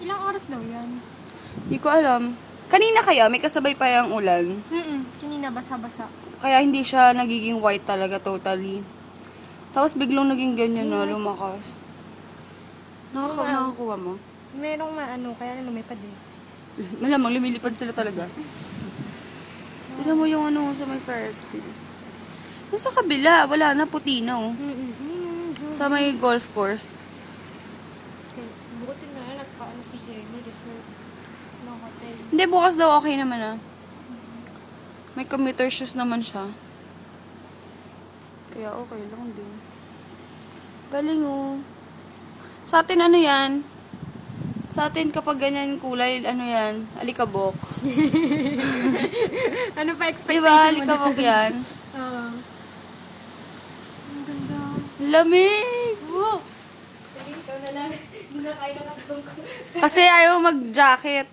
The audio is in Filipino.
Ilang oras daw yan? Hindi ko alam. Kanina kaya, may kasabay pa yung ulan. Kanina basa-basa. Kaya hindi siya nagiging white talaga totally. Tapos biglang naging ganyan na, lumakas. Nakakuha mo? Merong maano, kaya lumipad eh. Malamang lumilipad sila talaga. Tignan mo yung ano sa may fire exit. Yung sa kabila, wala na, puti na oh. Sa may golf course. Okay. Bukutin na, nagpaano si Jeremy, resort ng hotel. Hindi, bukas daw okay naman ah. May commuter shoes naman siya. Kaya okay lang din. Galing oh. Sa atin ano yan? Sa atin kapag ganyan kulay, ano yan? Alikabok. Ano pa expectation Diba? mo na? Alikabok yan. Oo. Ang ganda. Lamig! Woo! Sige, ikaw na lang. Hindi na kayo nakatulong ko. Kasi ayaw mag-jacket.